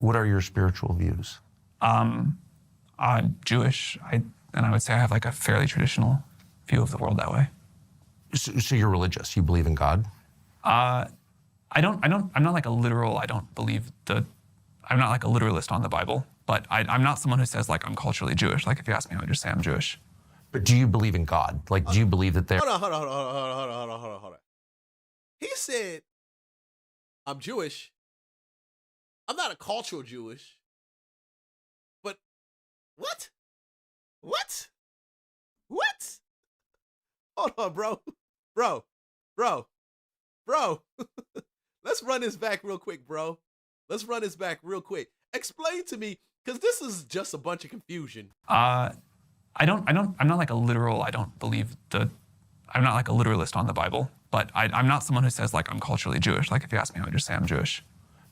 What are your spiritual views? I'm Jewish, and I would say I have like a fairly traditional view of the world that way. So you're religious. You believe in God? I'm not like a literal, I'm not like a literalist on the Bible, but I'm not someone who says like I'm culturally Jewish. Like if you ask me, I would just say I'm Jewish. But do you believe in God? Like, do you believe that there? Hold on. He said, I'm Jewish. I'm not a cultural Jewish. But what? What? What? Hold on, bro. Bro. Let's run this back real quick, bro. Explain to me, because this is just a bunch of confusion. I'm not like a literal, I'm not like a literalist on the Bible, but I'm not someone who says like I'm culturally Jewish. Like if you ask me, I would just say I'm Jewish.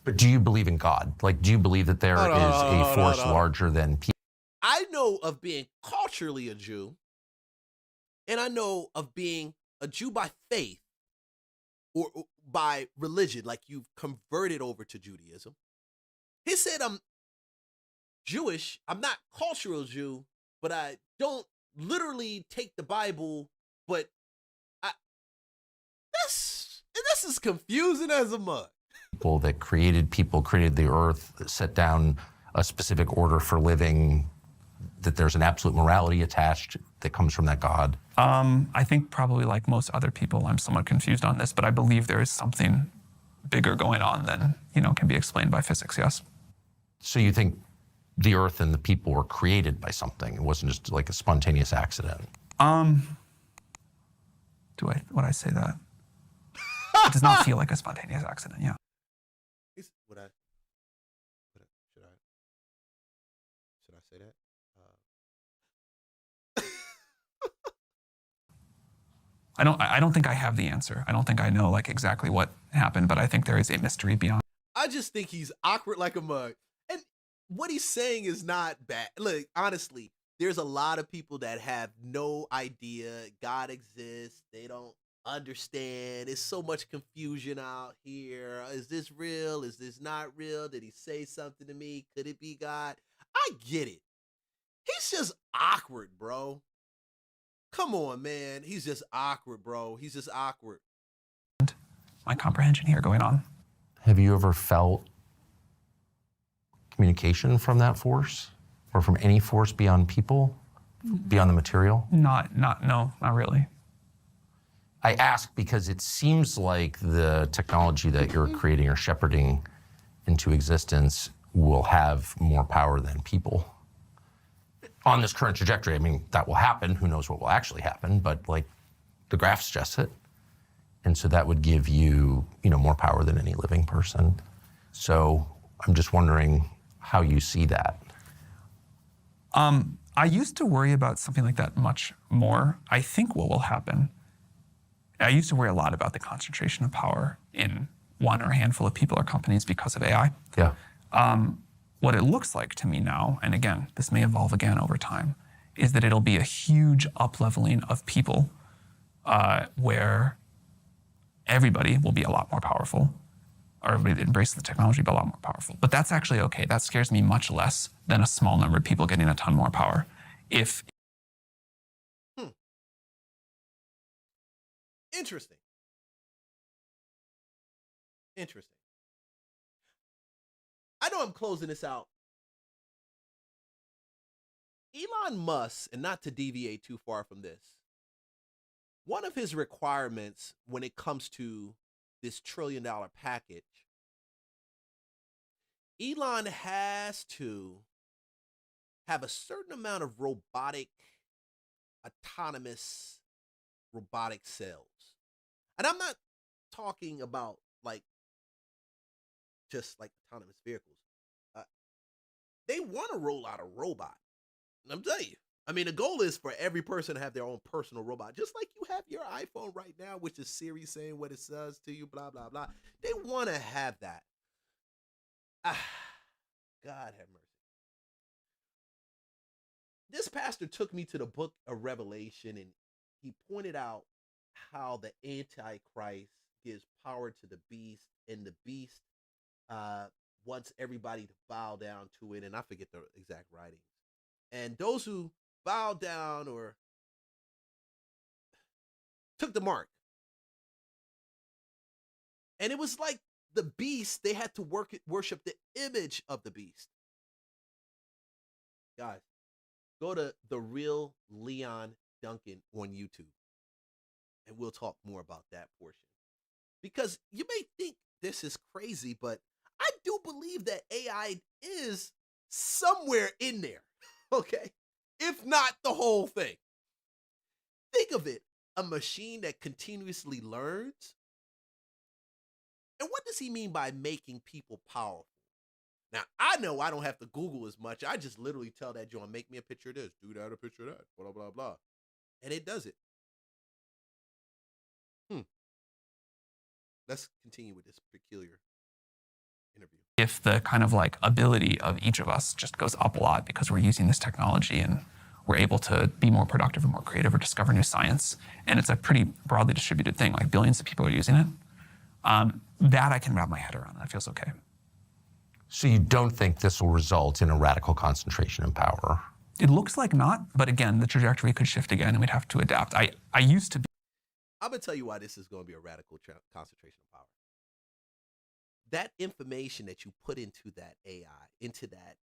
But do you believe in God? Like, do you believe that there is a force larger than people? I know of being culturally a Jew, and I know of being a Jew by faith or by religion, like you've converted over to Judaism. He said, I'm Jewish. I'm not cultural Jew, but I don't literally take the Bible, but this is confusing as a mud. People that created the earth, set down a specific order for living, that there's an absolute morality attached that comes from that God? I think probably like most other people, I'm somewhat confused on this, but I believe there is something bigger going on than, can be explained by physics, yes. So you think the earth and the people were created by something? It wasn't just like a spontaneous accident? Would I say that? It does not feel like a spontaneous accident, yeah. Should I say that? I don't think I have the answer. I don't think I know like exactly what happened, but I think there is a mystery beyond. I just think he's awkward like a mug. And what he's saying is not bad. Look, honestly, there's a lot of people that have no idea God exists. They don't understand. There's so much confusion out here. Is this real? Is this not real? Did he say something to me? Could it be God? I get it. He's just awkward, bro. Come on, man. He's just awkward, bro. He's just awkward. My comprehension here going on. Have you ever felt communication from that force, or from any force beyond people, beyond the material? No, not really. I ask because it seems like the technology that you're creating or shepherding into existence will have more power than people. On this current trajectory, I mean, that will happen. Who knows what will actually happen, but like the graph suggests it. And so that would give you, more power than any living person. So I'm just wondering how you see that. I used to worry about something like that much more. I think what will happen, I used to worry a lot about the concentration of power in one or a handful of people or companies because of AI. Yeah. What it looks like to me now, and again, this may evolve again over time, is that it'll be a huge up-leveling of people where everybody will be a lot more powerful, or everybody that embraces the technology will be a lot more powerful. But that's actually okay. That scares me much less than a small number of people getting a ton more power. Interesting. I know I'm closing this out. Elon Musk, and not to deviate too far from this, one of his requirements when it comes to this $1 trillion package, Elon has to have a certain amount of autonomous robotic cells. And I'm not talking about just like autonomous vehicles. They want to roll out a robot. And I'm telling you, I mean, the goal is for every person to have their own personal robot, just like you have your iPhone right now, which is Siri saying what it says to you, blah, blah, blah. They want to have that. God have mercy. This pastor took me to the book of Revelation, and he pointed out how the Antichrist gives power to the beast, and the beast wants everybody to bow down to it, and I forget the exact writings. And those who bowed down or took the mark, and it was like the beast, they had to worship the image of the beast. Guys, go to the real Leon Duncan on YouTube, and we'll talk more about that portion. Because you may think this is crazy, but I do believe that AI is somewhere in there, okay? If not the whole thing. Think of it, a machine that continuously learns. And what does he mean by making people powerful? Now, I know I don't have to Google as much. I just literally tell that joint, make me a picture of this, do that, a picture of that, blah, blah, blah. And it does it. Let's continue with this peculiar interview. If the kind of like ability of each of us just goes up a lot because we're using this technology and we're able to be more productive and more creative or discover new science, and it's a pretty broadly distributed thing, like billions of people are using it, that I can wrap my head around. That feels okay. So you don't think this will result in a radical concentration in power? It looks like not, but again, the trajectory could shift again and we'd have to adapt. I used to be. I'm going to tell you why this is going to be a radical concentration of power. That information that you put into that AI, into that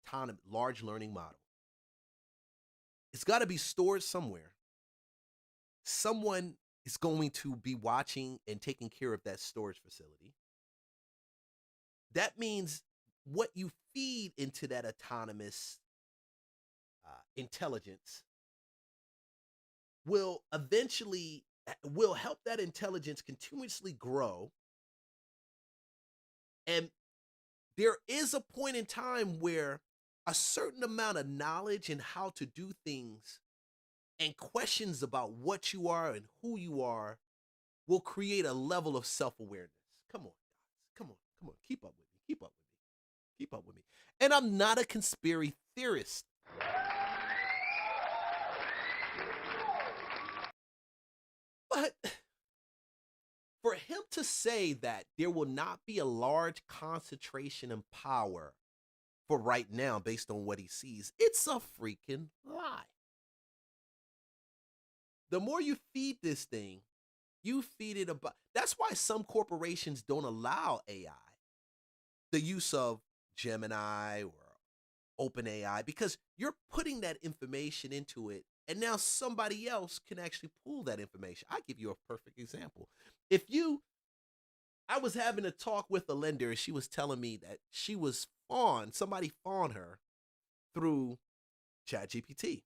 autonomous large learning model, it's got to be stored somewhere. Someone is going to be watching and taking care of that storage facility. That means what you feed into that autonomous intelligence will eventually help that intelligence continuously grow. And there is a point in time where a certain amount of knowledge and how to do things and questions about what you are and who you are will create a level of self-awareness. Come on, guys. Come on. Keep up with me. Keep up with me. And I'm not a conspiracy theorist. But for him to say that there will not be a large concentration in power for right now based on what he sees, it's a freaking lie. The more you feed this thing, you feed it about. That's why some corporations don't allow AI, the use of Gemini or OpenAI, because you're putting that information into it, and now somebody else can actually pull that information. I'll give you a perfect example. I was having a talk with a lender, and she was telling me that she was somebody fawned her through ChatGPT.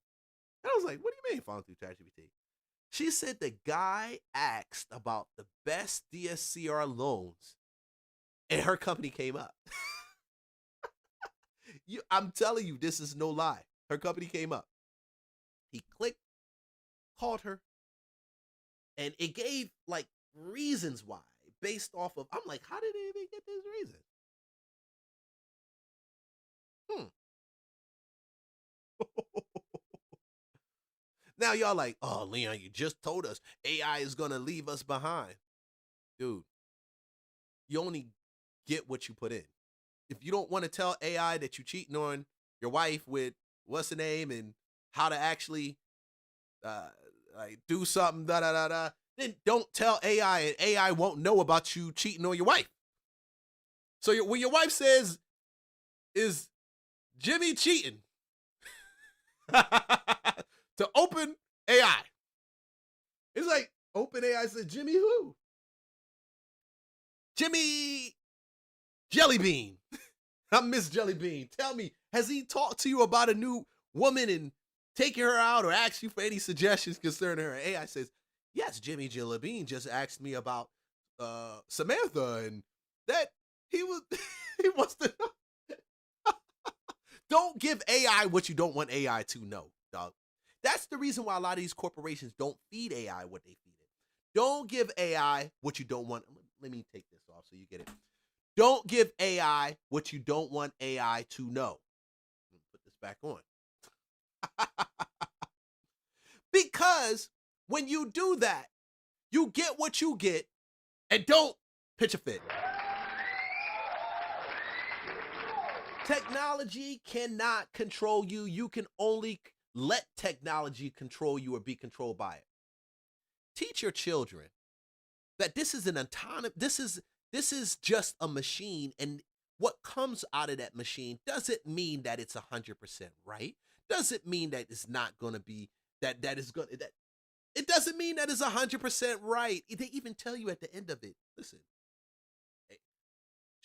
And I was like, what do you mean fawned through ChatGPT? She said the guy asked about the best DSCR loans, and her company came up. I'm telling you, this is no lie. Her company came up. He clicked, called her, and it gave like reasons why based off of, I'm like, how did they even get this reason? Now y'all like, oh, Leon, you just told us AI is going to leave us behind. Dude, you only get what you put in. If you don't want to tell AI that you're cheating on your wife with what's the name and how to actually like do something, then don't tell AI, and AI won't know about you cheating on your wife. So when your wife says, is Jimmy cheating? To open AI. It's like, open AI said, Jimmy who? Jimmy Jellybean. I'm Miss Jellybean. Tell me, has he talked to you about a new woman and taking her out or asked you for any suggestions concerning her? AI says, yes, Jimmy Jellybean just asked me about Samantha and that he wants to know. Don't give AI what you don't want AI to know, dog. That's the reason why a lot of these corporations don't feed AI what they feed it. Don't give AI what you don't want. Let me take this off so you get it. Don't give AI what you don't want AI to know. Let me put this back on. Because when you do that, you get what you get and don't pitch a fit. Technology cannot control you. You can only let technology control you or be controlled by it. Teach your children that this is an autonomous, this is just a machine, and what comes out of that machine doesn't mean that it's 100% right. Doesn't mean that it's not going to be that it doesn't mean that it's 100% right. They even tell you at the end of it, listen, hey,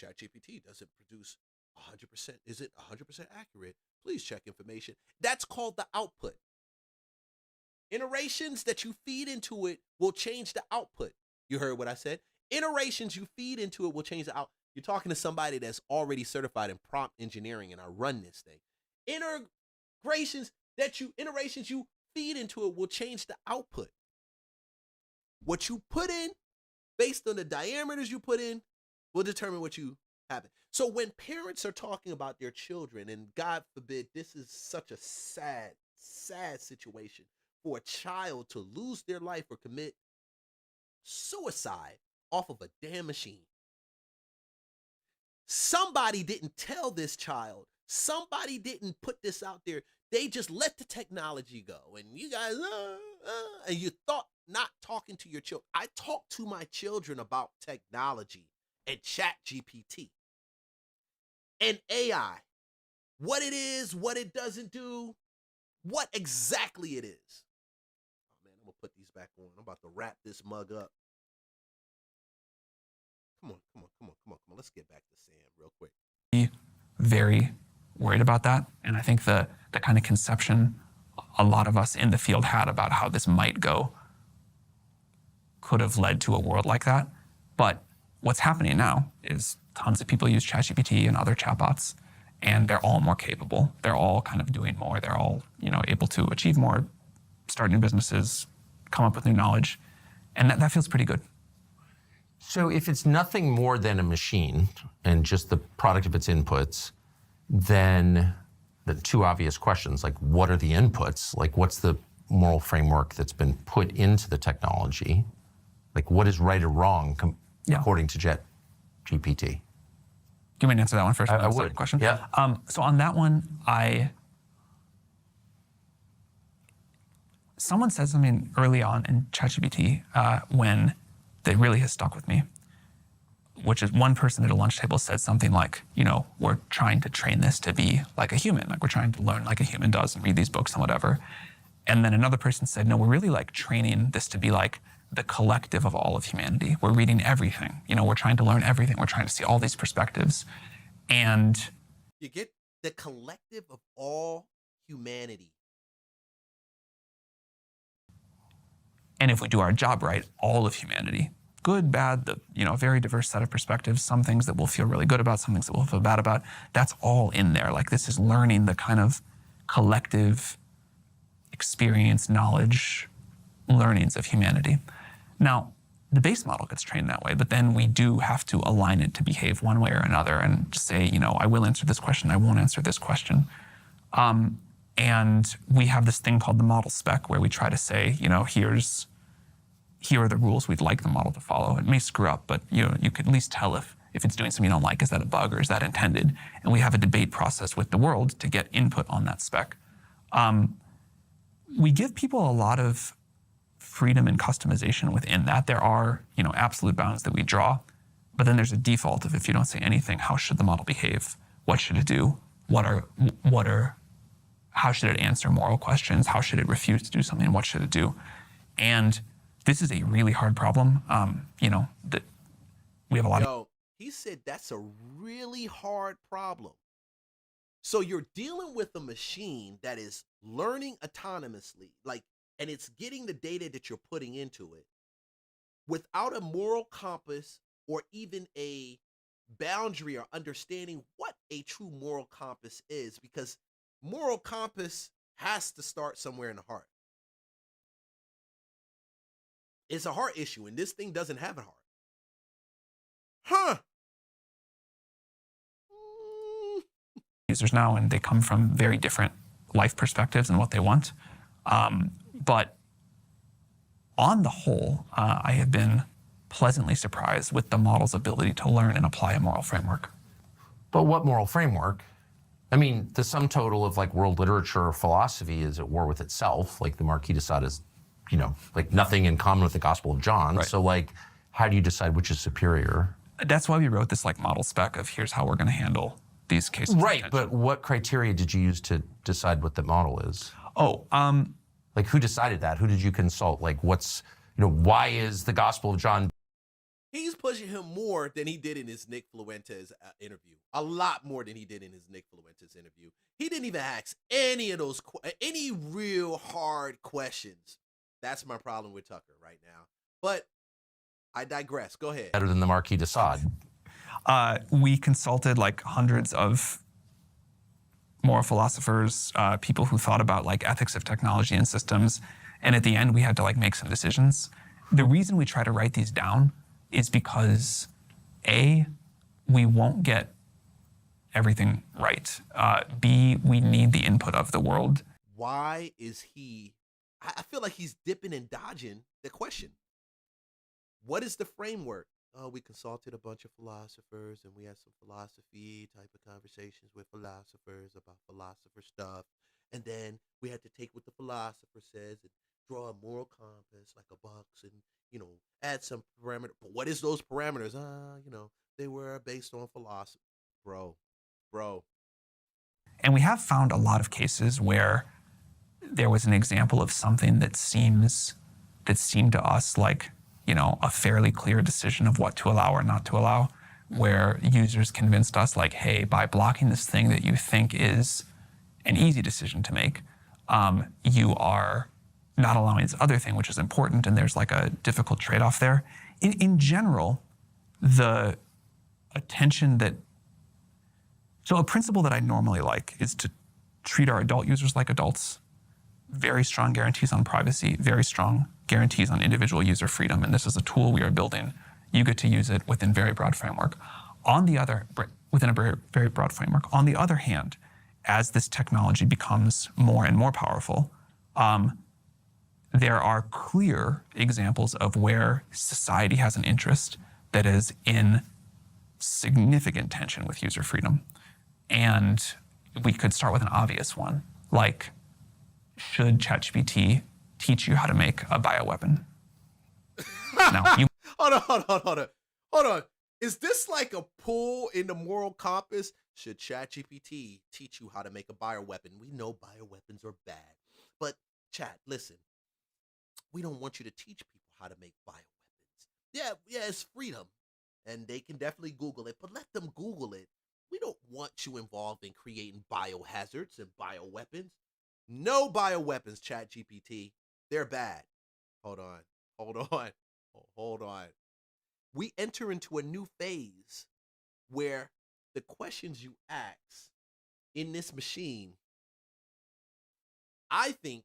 ChatGPT doesn't produce 100%. Is it 100% accurate? Please check information. That's called the output. Iterations that you feed into it will change the output. You heard what I said? Iterations you feed into it will change the output. You're talking to somebody that's already certified in prompt engineering, and I run this thing. Iterations you feed into it will change the output. What you put in, based on the diameters you put in, will determine what you have. So when parents are talking about their children, and God forbid, this is such a sad, sad situation for a child to lose their life or commit suicide off of a damn machine. Somebody didn't tell this child. Somebody didn't put this out there. They just let the technology go. And you guys, and you thought not talking to your children. I talk to my children about technology and ChatGPT and AI. What it is, what it doesn't do, what exactly it is. Oh man, I'm gonna put these back on. I'm about to wrap this mug up. Come on. Let's get back to Sam real quick. Very worried about that. And I think the kind of conception a lot of us in the field had about how this might go could have led to a world like that. But what's happening now is tons of people use ChatGPT and other chatbots, and they're all more capable. They're all kind of doing more. They're all, able to achieve more, start new businesses, come up with new knowledge. And that feels pretty good. So if it's nothing more than a machine and just the product of its inputs, then the two obvious questions, like what are the inputs? Like what's the moral framework that's been put into the technology? Like what is right or wrong according to ChatGPT? Do you want me to answer that one first? I would. Question? Yeah. So on that one, someone said something early on in ChatGPT when that really has stuck with me, which is one person at a lunch table said something like, we're trying to train this to be like a human, like we're trying to learn like a human does and read these books and whatever. And then another person said, no, we're really like training this to be like the collective of all of humanity. We're reading everything. We're trying to learn everything. We're trying to see all these perspectives. And you get the collective of all humanity. And if we do our job right, all of humanity, good, bad, a very diverse set of perspectives, some things that we'll feel really good about, some things that we'll feel bad about, that's all in there. Like this is learning the kind of collective experience, knowledge, learnings of humanity. Now, the base model gets trained that way, but then we do have to align it to behave one way or another and say, I will answer this question, I won't answer this question. And we have this thing called the model spec where we try to say, here are the rules we'd like the model to follow. It may screw up, but you can at least tell if it's doing something you don't like, is that a bug or is that intended? And we have a debate process with the world to get input on that spec. We give people a lot of freedom and customization within that. There are, absolute bounds that we draw, but then there's a default of if you don't say anything, how should the model behave? What should it do? How should it answer moral questions? How should it refuse to do something? What should it do? And this is a really hard problem. That we have a lot of. He said that's a really hard problem. So you're dealing with a machine that is learning autonomously, and it's getting the data that you're putting into it without a moral compass or even a boundary or understanding what a true moral compass is, because moral compass has to start somewhere in the heart. It's a heart issue, and this thing doesn't have a heart. Huh. Users now, and they come from very different life perspectives and what they want. But on the whole, I have been pleasantly surprised with the model's ability to learn and apply a moral framework. But what moral framework? I mean, the sum total of like world literature or philosophy is at war with itself. Like the Marquis de Sade is, like nothing in common with the Gospel of John. Right. So like, how do you decide which is superior? That's why we wrote this like model spec of here's how we're going to handle these cases. Right, but what criteria did you use to decide what the model is? Oh, Like who decided that? Who did you consult? Like why is the Gospel of John? He's pushing him more than he did in his Nick Fuentes interview. A lot more than he did in his Nick Fuentes interview. He didn't even ask any of those, any real hard questions. That's my problem with Tucker right now. But I digress. Go ahead. Better than the Marquis de Sade. We consulted like hundreds of moral philosophers, people who thought about like ethics of technology and systems. And at the end, we had to like make some decisions. The reason we try to write these down is because A, we won't get everything right. B, we need the input of the world. Why is he, I feel like he's dipping and dodging the question. What is the framework? Oh, we consulted a bunch of philosophers and we had some philosophy type of conversations with philosophers about philosopher stuff. And then we had to take what the philosopher says and draw a moral compass like a box and, add some parameter. But what is those parameters? They were based on philosophy. Bro. And we have found a lot of cases where there was an example of something that seemed to us like, a fairly clear decision of what to allow or not to allow, where users convinced us like, hey, by blocking this thing that you think is an easy decision to make, you are not allowing this other thing, which is important, and there's like a difficult trade-off there. In general, the attention so a principle that I normally like is to treat our adult users like adults, very strong guarantees on privacy, very strong guarantees on individual user freedom, and this is a tool we are building. You get to use it within very broad framework. Within a very, very broad framework. On the other hand, as this technology becomes more and more powerful, there are clear examples of where society has an interest that is in significant tension with user freedom. And we could start with an obvious one, like, should ChatGPT teach you how to make a bioweapon? Now, Hold on. Is this like a pull in the moral compass? Should ChatGPT teach you how to make a bioweapon? We know bioweapons are bad. But Chat, listen. We don't want you to teach people how to make bioweapons. Yeah, it's freedom. And they can definitely Google it, but let them Google it. We don't want you involved in creating biohazards and bioweapons. No bioweapons, ChatGPT. They're bad. Hold on. We enter into a new phase where the questions you ask in this machine, I think,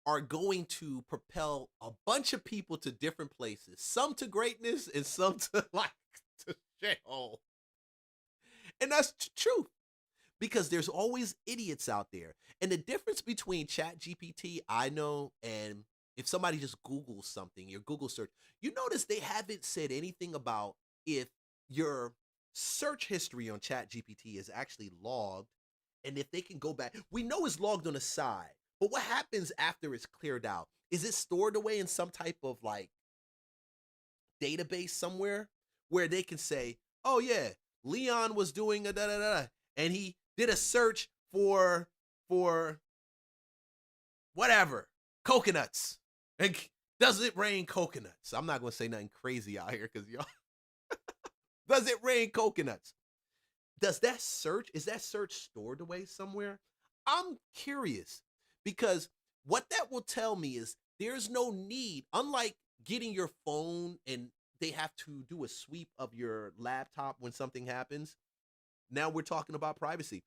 are going to propel a bunch of people to different places, some to greatness and some to to shithole. And that's true, because there's always idiots out there. And the difference between ChatGPT, I know, and if somebody just Googles something, your Google search, you notice they haven't said anything about if your search history on ChatGPT is actually logged, and if they can go back. We know it's logged on the side, but what happens after it's cleared out? Is it stored away in some type of like database somewhere where they can say, oh yeah, Leon was doing a da-da-da, and he did a search for whatever, coconuts. And does it rain coconuts? I'm not going to say nothing crazy out here because y'all. Does it rain coconuts? Is that search stored away somewhere? I'm curious, because what that will tell me is there's no need, unlike getting your phone and they have to do a sweep of your laptop when something happens. Now we're talking about privacy.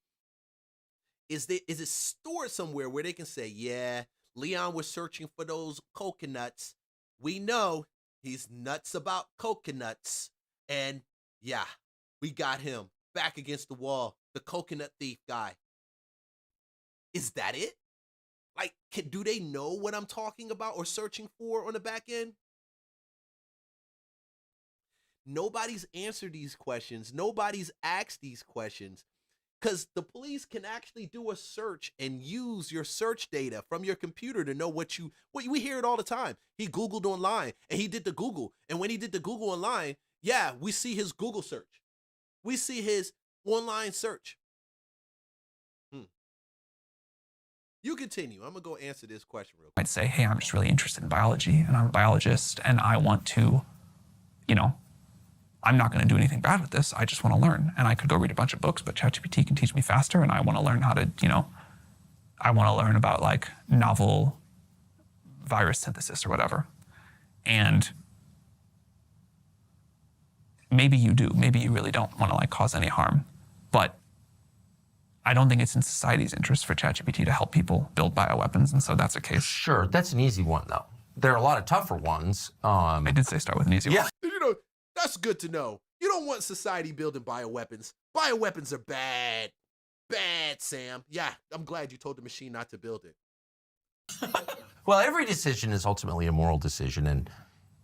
Is it stored somewhere where they can say, yeah, Leon was searching for those coconuts. We know he's nuts about coconuts. And yeah, we got him back against the wall, the coconut thief guy. Is that it? Like, do they know what I'm talking about or searching for on the back end? Nobody's answered these questions. Nobody's asked these questions. Because the police can actually do a search and use your search data from your computer to know what we hear it all the time. He Googled online and he did the Google. And when he did the Google online, yeah, we see his Google search. We see his online search. You continue. I'm going to go answer this question real quick. I'd say, hey, I'm just really interested in biology and I'm a biologist and I want to, I'm not going to do anything bad with this. I just want to learn. And I could go read a bunch of books, but ChatGPT can teach me faster. And I want to learn how to, I want to learn about like novel virus synthesis or whatever. And maybe you do. Maybe you really don't want to like cause any harm. But I don't think it's in society's interest for ChatGPT to help people build bioweapons. And so that's a case. Sure, that's an easy one, though. There are a lot of tougher ones. I did say start with an easy one. That's good to know. You don't want society building bioweapons. Bioweapons are bad. Bad, Sam. Yeah, I'm glad you told the machine not to build it. Well, every decision is ultimately a moral decision, and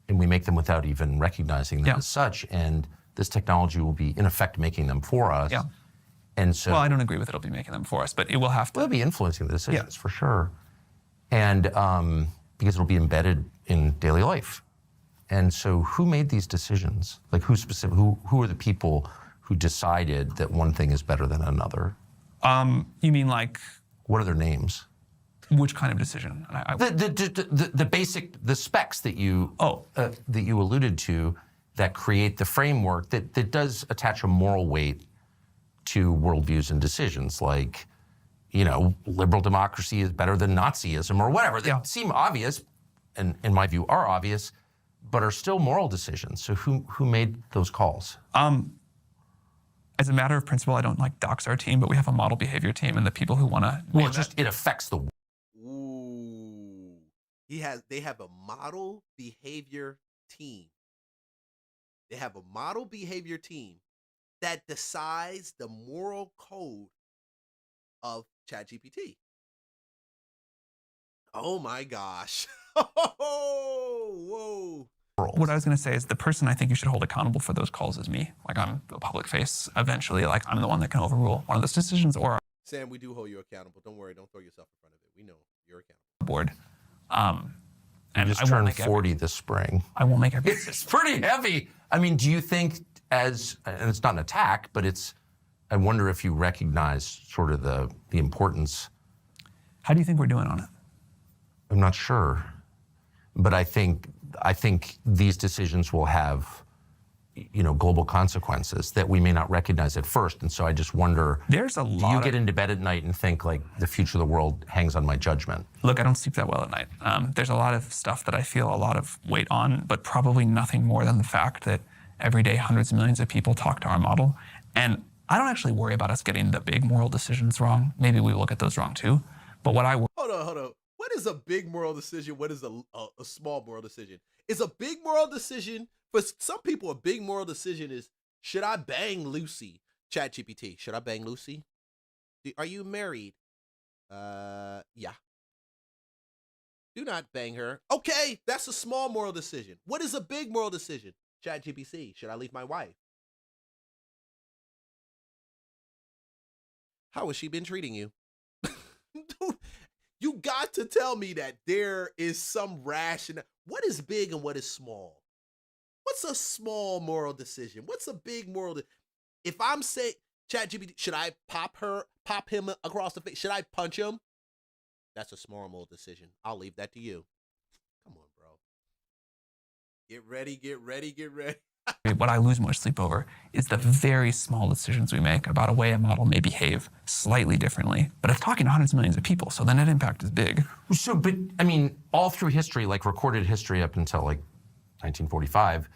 we make them without even recognizing them as such. And this technology will be, in effect, making them for us. Yeah. And so, well, I don't agree with it'll be making them for us, but it will have to. It'll be influencing the decisions for sure. And because it'll be embedded in daily life. And so who made these decisions? Like who are the people who decided that one thing is better than another? You mean like? What are their names? Which kind of decision? The specs that you alluded to that create the framework that does attach a moral weight to worldviews and decisions, like, liberal democracy is better than Nazism or whatever. They seem obvious, and in my view are obvious, but are still moral decisions. So who made those calls? As a matter of principle, I don't like dox our team, but we have a model behavior team, and the people who want to. Well, it affects the. Ooh, they have a model behavior team. They have a model behavior team that decides the moral code of ChatGPT. Oh my gosh. Whoa. What I was going to say is the person I think you should hold accountable for those calls is me. Like, I'm the public face. Eventually, like, I'm the one that can overrule one of those decisions or Sam, we do hold you accountable. Don't worry. Don't throw yourself in front of it. We know you're accountable. board. And just turned 40 this spring. I won't make every decision. It's pretty heavy. I mean, do you think and it's not an attack, but I wonder if you recognize sort of the importance. How do you think we're doing on it? I'm not sure, but I think these decisions will have, global consequences that we may not recognize at first. And so I just wonder, do you get into bed at night and think like the future of the world hangs on my judgment? Look, I don't sleep that well at night. There's a lot of stuff that I feel a lot of weight on, but probably nothing more than the fact that every day hundreds of millions of people talk to our model. And I don't actually worry about us getting the big moral decisions wrong. Maybe we will get those wrong too. But what I Hold on. What is a big moral decision? What is a small moral decision? Is a big moral decision, for some people, a big moral decision is, should I bang Lucy? ChatGPT, should I bang Lucy? Are you married? Yeah. Do not bang her. Okay, that's a small moral decision. What is a big moral decision? ChatGPT, should I leave my wife? How has she been treating you? Dude, you got to tell me that there is some rationale. What is big and what is small? What's a small moral decision? What's a big moral? If I'm saying, ChatGPT, should I pop him across the face? Should I punch him? That's a small moral decision. I'll leave that to you. Come on, bro. Get ready. what I lose much sleep over is the very small decisions we make about a way a model may behave slightly differently. But it's talking to hundreds of millions of people, so the net impact is big. So, but I mean, all through history, like recorded history up until like 1945,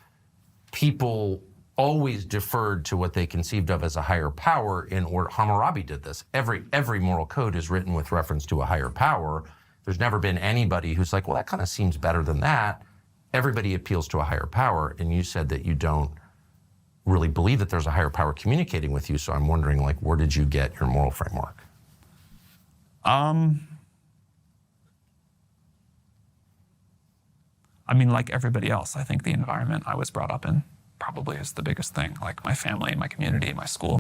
people always deferred to what they conceived of as a higher power in order. Hammurabi did this. Every moral code is written with reference to a higher power. There's never been anybody who's like, well, that kind of seems better than that. Everybody appeals to a higher power, and you said that you don't really believe that there's a higher power communicating with you, so I'm wondering, like, where did you get your moral framework? I mean, like everybody else, I think the environment I was brought up in probably is the biggest thing, like my family, my community, my school.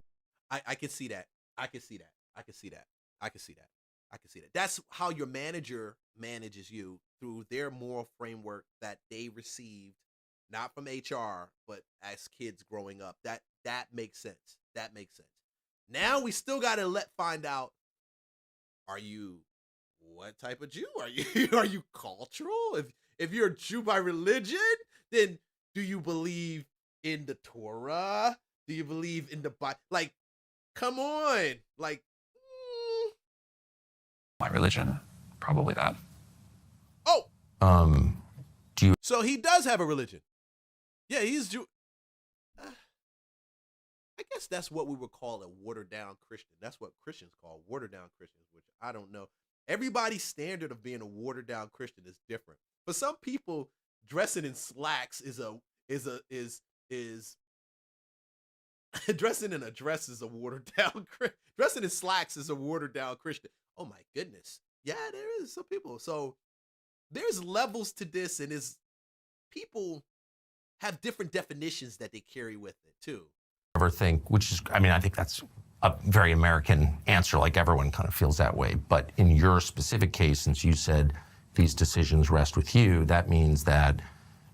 I can see that. I can see that. I can see that. I can see that. I can see that. That's how your manager manages you through their moral framework that they received, not from HR, but as kids growing up. That makes sense. That makes sense. Now we still gotta find out, are you what type of Jew? Are you are you cultural? If you're a Jew by religion, then do you believe in the Torah? Do you believe in the Bible? Like, come on. Like, My religion, probably that. oh, Do you so he does have a religion. Yeah, he's Jew. I guess that's what we would call a watered down Christian. That's what Christians call watered down Christians, which I don't know. Everybody's standard of being a watered down Christian is different. For some people, dressing in slacks is dressing in a dress is a watered down dressing in slacks is a watered down Christian. Oh my goodness. Yeah, there is some people. So there's levels to this, and is people have different definitions that they carry with it too. ever think, which is, I mean, I think that's a very American answer, like everyone kind of feels that way. But in your specific case, since you said these decisions rest with you, that means that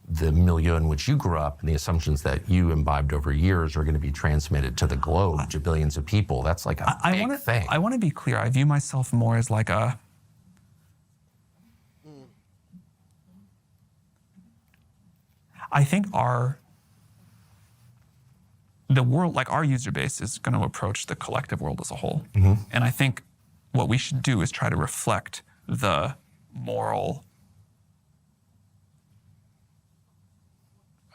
the milieu in which you grew up and the assumptions that you imbibed over years are going to be transmitted to the globe, to billions of people. That's like a big thing. I want to be clear. I view myself more as like a... I think the world, like our user base, is going to approach the collective world as a whole. And I think what we should do is try to reflect the moral,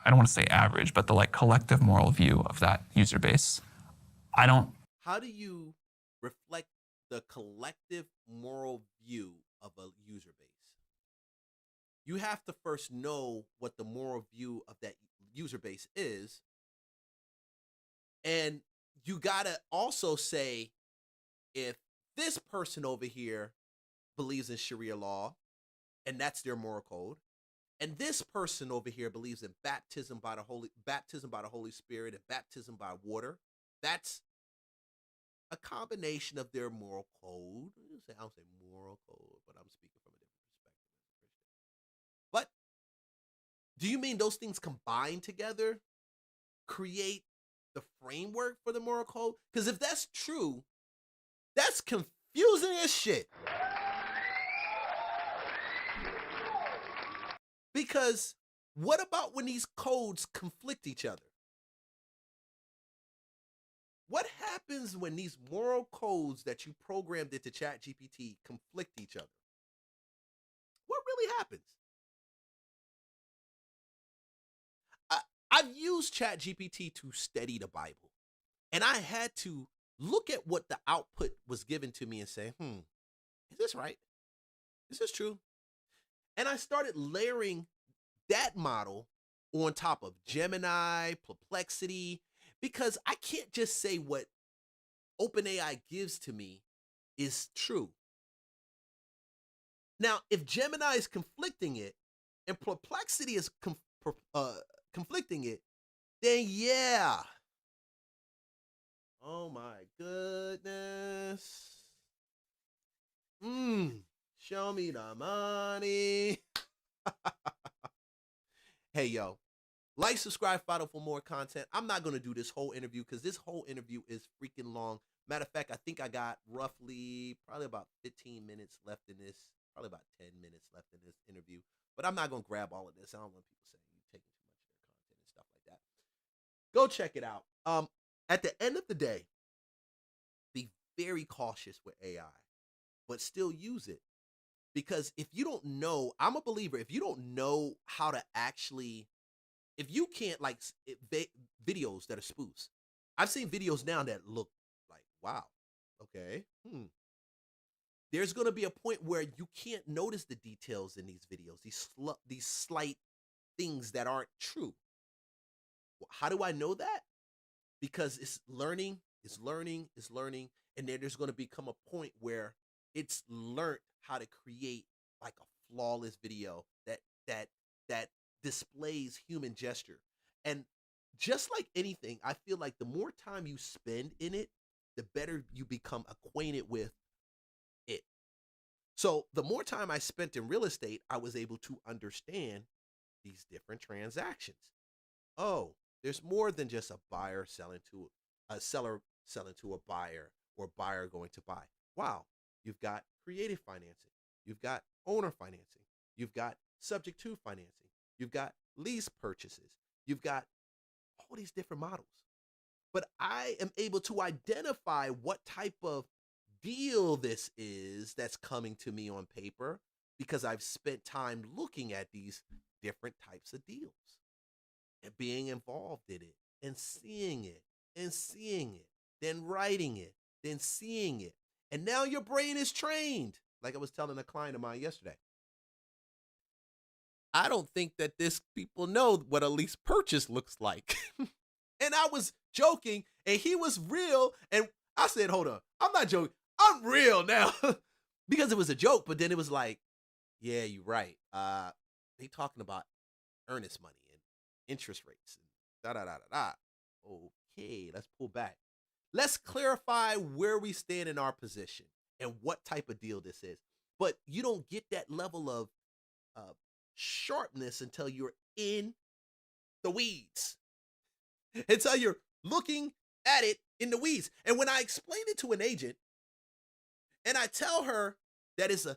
I don't want to say average, but the like collective moral view of that user base. How do you reflect the collective moral view of a user base? You have to first know what the moral view of that user base is. And you gotta also say, if this person over here believes in Sharia law, and that's their moral code, and this person over here believes in baptism by the Holy Spirit and baptism by water, that's a combination of their moral code. I don't say moral code, but I'm speaking from a different perspective. But do you mean those things combined together create the framework for the moral code? Because if that's true, that's confusing as shit. Because what about when these codes conflict each other? What happens when these moral codes that you programmed into ChatGPT conflict each other? What really happens? I've used ChatGPT to study the Bible, and I had to look at what the output was given to me and say, is this right? Is this true? And I started layering that model on top of Gemini, Perplexity, because I can't just say what OpenAI gives to me is true. Now, if Gemini is conflicting it and Perplexity is conflicting it, then yeah. Oh my goodness. Show me the money. Hey, yo. Like, subscribe, follow for more content. I'm not going to do this whole interview because this whole interview is freaking long. Matter of fact, I think I got roughly probably about 15 minutes left in this. Probably about 10 minutes left in this interview. But I'm not going to grab all of this. I don't want people saying you're taking too much of their content and stuff like that. Go check it out. At the end of the day, be very cautious with AI, but still use it. Because if you don't know, I'm a believer, if you don't know how to actually, if you can't like videos that are spoofs, I've seen videos now that look like, wow, okay, there's going to be a point where you can't notice the details in these videos, these slight things that aren't true. How do I know that? Because it's learning, and then there's going to become a point where it's learned how to create like a flawless video that displays human gesture. And just like anything, I feel like the more time you spend in it, the better you become acquainted with it. So the more time I spent in real estate, I was able to understand these different transactions. Oh, there's more than just a buyer selling to a seller selling to a buyer or buyer going to buy. Wow, you've got creative financing, you've got owner financing, you've got subject to financing, you've got lease purchases, you've got all these different models. But I am able to identify what type of deal this is that's coming to me on paper because I've spent time looking at these different types of deals and being involved in it and seeing it and seeing it, then writing it, then seeing it. And now your brain is trained. Like I was telling a client of mine yesterday. I don't think that this people know what a lease purchase looks like. And I was joking and he was real. And I said, hold on, I'm not joking. I'm real now. Because it was a joke, but then it was like, yeah, you're right. They talking about earnest money and interest rates and da da da da da. Okay, let's pull back. Let's clarify where we stand in our position and what type of deal this is. But you don't get that level of sharpness until you're in the weeds, until you're looking at it in the weeds. And when I explain it to an agent and I tell her that it's a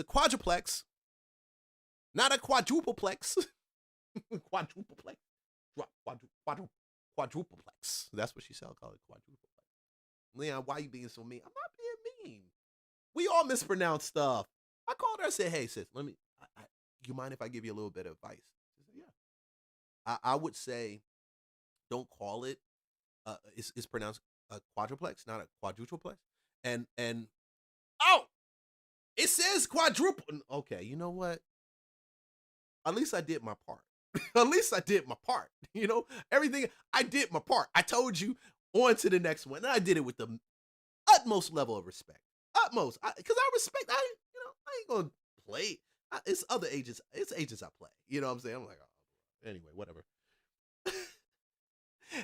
quadruplex, not a quadrupleplex. Quadrupleplex. Quadrupleplex. That's what she said. I'll call it quadrupleplex. Leon, why are you being so mean? I'm not being mean. We all mispronounce stuff. I called her and said, hey, sis, you mind if I give you a little bit of advice? She said, yeah. I would say don't call it, it's pronounced a quadruplex, not a quadrupleplex. And oh, it says quadruple. Okay, you know what? At least I did my part. At least I did my part. You know, everything, I did my part. I told you, on to the next one. And I did it with the utmost level of respect. Utmost. Because I respect, I ain't going to play. It's other agents. It's agents I play. You know what I'm saying? I'm like, oh, anyway, whatever.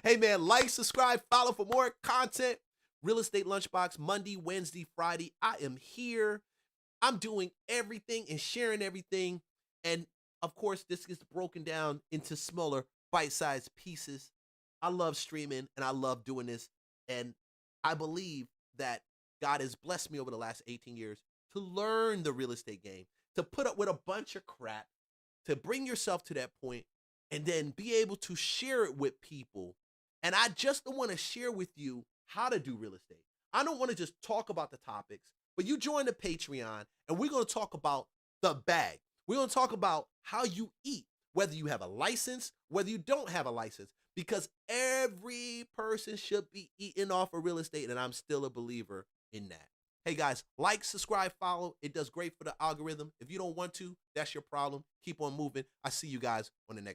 Hey, man, like, subscribe, follow for more content. Real Estate Lunchbox, Monday, Wednesday, Friday. I am here. I'm doing everything and sharing everything. And of course, this gets broken down into smaller, bite-sized pieces. I love streaming and I love doing this. And I believe that God has blessed me over the last 18 years to learn the real estate game, to put up with a bunch of crap, to bring yourself to that point, and then be able to share it with people. And I just don't want to share with you how to do real estate. I don't want to just talk about the topics, but you join the Patreon and we're going to talk about the bag. We're going to talk about how you eat, whether you have a license, whether you don't have a license, because every person should be eating off of real estate, and I'm still a believer in that. Hey guys, like, subscribe, follow. It does great for the algorithm. If you don't want to, that's your problem. Keep on moving. I see you guys on the next.